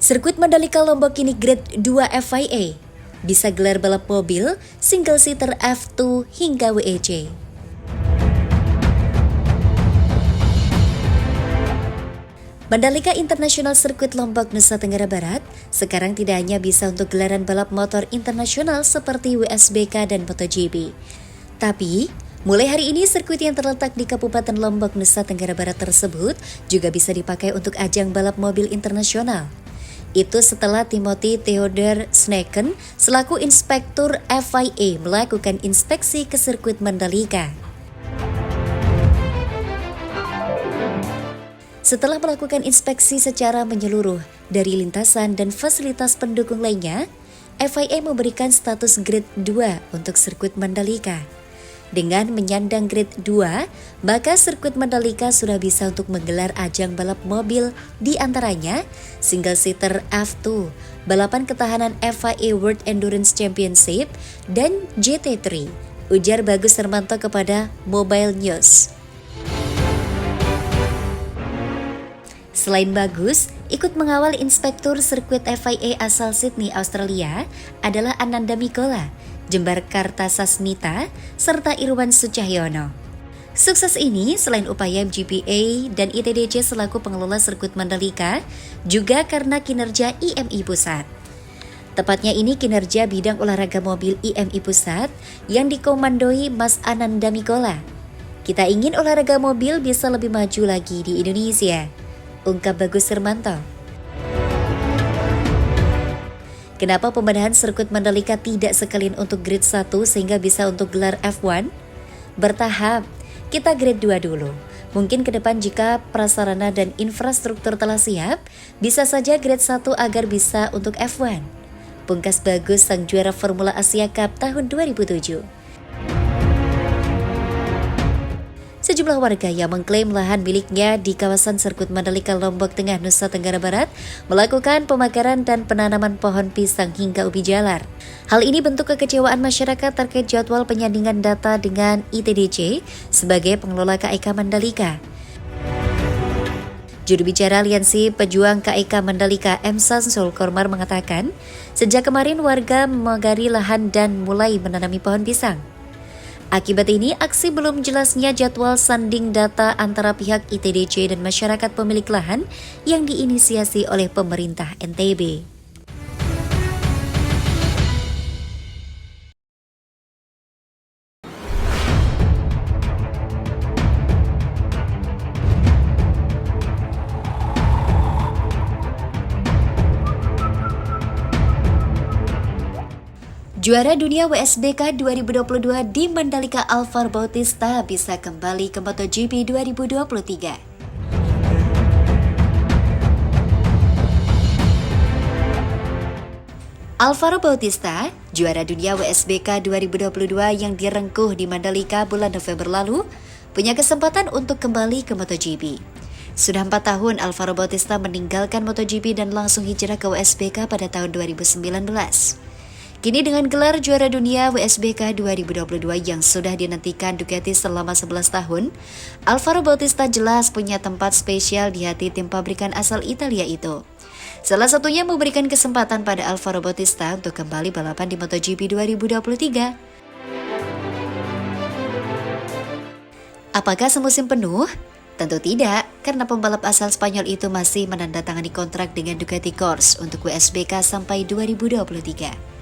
Sirkuit Mandalika Lombok kini Grade 2 FIA, bisa gelar balap mobil, single seater F2 hingga WEC. Mandalika International Circuit Lombok, Nusa Tenggara Barat sekarang tidak hanya bisa untuk gelaran balap motor internasional seperti WSBK dan MotoGP. Tapi, mulai hari ini sirkuit yang terletak di Kabupaten Lombok, Nusa Tenggara Barat tersebut juga bisa dipakai untuk ajang balap mobil internasional. Itu setelah Timothy Theodore Sneken selaku Inspektur FIA melakukan inspeksi ke sirkuit Mandalika. Setelah melakukan inspeksi secara menyeluruh dari lintasan dan fasilitas pendukung lainnya, FIA memberikan status Grade 2 untuk sirkuit Mandalika. Dengan menyandang Grade 2, maka sirkuit Mandalika sudah bisa untuk menggelar ajang balap mobil, di antaranya single seater F2, balapan ketahanan FIA World Endurance Championship, dan GT3, ujar Bagus Hermanto kepada Mobile News. Selain Bagus, ikut mengawal inspektur sirkuit FIA asal Sydney, Australia adalah Ananda Mikola, Jembar Kartasasmita, serta Irwan Sucahyono. Sukses ini selain upaya GPA dan ITDC selaku pengelola sirkuit Mandalika, juga karena kinerja IMI Pusat. Tepatnya ini kinerja bidang olahraga mobil IMI Pusat yang dikomandoi Mas Ananda Mikola. Kita ingin olahraga mobil bisa lebih maju lagi di Indonesia, ungkap Bagus Hermanto. Kenapa pembenahan sirkuit Mandalika tidak sekalian untuk Grade 1 sehingga bisa untuk gelar F1? Bertahap, kita Grade 2 dulu. Mungkin ke depan jika prasarana dan infrastruktur telah siap, bisa saja Grade 1 agar bisa untuk F1. Pungkas Bagus sang juara Formula Asia Cup tahun 2007. Sejumlah warga yang mengklaim lahan miliknya di kawasan sirkuit Mandalika Lombok Tengah, Nusa Tenggara Barat melakukan pemakaran dan penanaman pohon pisang hingga ubi jalar. Hal ini bentuk kekecewaan masyarakat terkait jadwal penyandingan data dengan ITDC sebagai pengelola KEK Mandalika. Juru bicara Aliansi Pejuang KEK Mandalika, M. Samsul Kormar mengatakan, sejak kemarin warga memagari lahan dan mulai menanami pohon pisang. Akibat ini, aksi belum jelasnya jadwal sanding data antara pihak ITDC dan masyarakat pemilik lahan yang diinisiasi oleh pemerintah NTB. Juara dunia WSBK 2022 di Mandalika Alvaro Bautista bisa kembali ke MotoGP 2023. Alvaro Bautista, juara dunia WSBK 2022 yang direngkuh di Mandalika bulan November lalu, punya kesempatan untuk kembali ke MotoGP. Sudah 4 tahun Alvaro Bautista meninggalkan MotoGP dan langsung hijrah ke WSBK pada tahun 2019. Kini dengan gelar juara dunia WSBK 2022 yang sudah dinantikan Ducati selama 11 tahun, Alvaro Bautista jelas punya tempat spesial di hati tim pabrikan asal Italia itu. Salah satunya memberikan kesempatan pada Alvaro Bautista untuk kembali balapan di MotoGP 2023. Apakah semusim penuh? Tentu tidak, karena pembalap asal Spanyol itu masih menandatangani kontrak dengan Ducati Corse untuk WSBK sampai 2023.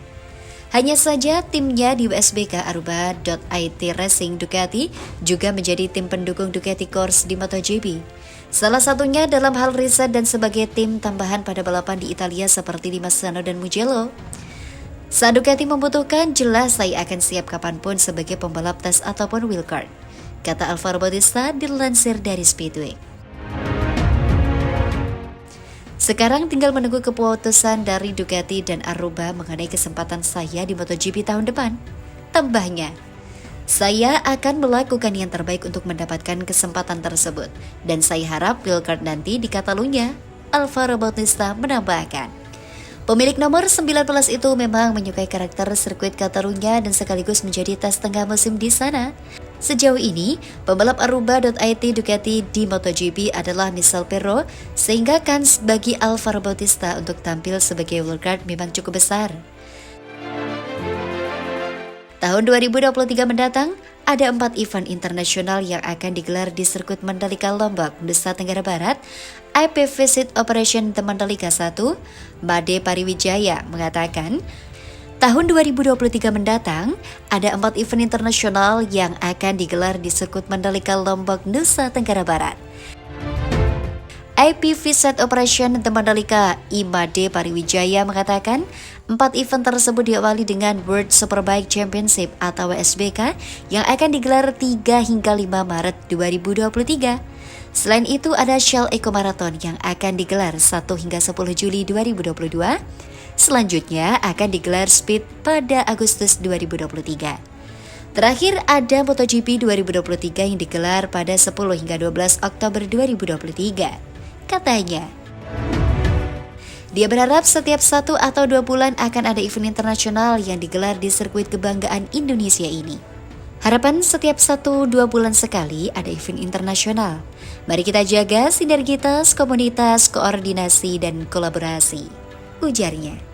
Hanya saja timnya di WSBK Aruba.it Racing Ducati juga menjadi tim pendukung Ducati Corse di MotoGP. Salah satunya dalam hal riset dan sebagai tim tambahan pada balapan di Italia seperti di Massano dan Mugello. Saat Ducati membutuhkan, jelas saya akan siap kapanpun sebagai pembalap tes ataupun wildcard, kata Alvaro Bautista dilansir dari Speedweek. Sekarang tinggal menunggu keputusan dari Ducati dan Aruba mengenai kesempatan saya di MotoGP tahun depan. Tambahnya, saya akan melakukan yang terbaik untuk mendapatkan kesempatan tersebut. Dan saya harap wildcard nanti di Catalunya, Alvaro Bautista menambahkan. Pemilik nomor 19 itu memang menyukai karakter sirkuit Catalunya dan sekaligus menjadi tas tengah musim di sana. Sejauh ini, pembalap Aruba.it Ducati di MotoGP adalah Michel Pirro, sehingga kans bagi Alvaro Bautista untuk tampil sebagai wildcard memang cukup besar. Tahun 2023 mendatang, ada 4 event internasional yang akan digelar di sirkuit Mandalika Lombok, Nusa Tenggara Barat. IP Visit Operation The Mandalika 1, Made Pariwijaya mengatakan, tahun 2023 mendatang, ada 4 event internasional yang akan digelar di sirkuit Mandalika Lombok, Nusa Tenggara Barat. IP Visit Operation The Mandalika Imade Pariwijaya mengatakan 4 event tersebut diawali dengan World Superbike Championship atau WSBK yang akan digelar 3 hingga 5 Maret 2023. Selain itu ada Shell Eco Marathon yang akan digelar 1 hingga 10 Juli 2022. Selanjutnya akan digelar Speed pada Agustus 2023. Terakhir ada MotoGP 2023 yang digelar pada 10 hingga 12 Oktober 2023. Katanya, dia berharap setiap 1 atau 2 bulan akan ada event internasional yang digelar di sirkuit kebanggaan Indonesia ini. Harapan setiap 1-2 bulan sekali ada event internasional. Mari kita jaga sinergitas, komunitas, koordinasi, dan kolaborasi, ujarnya.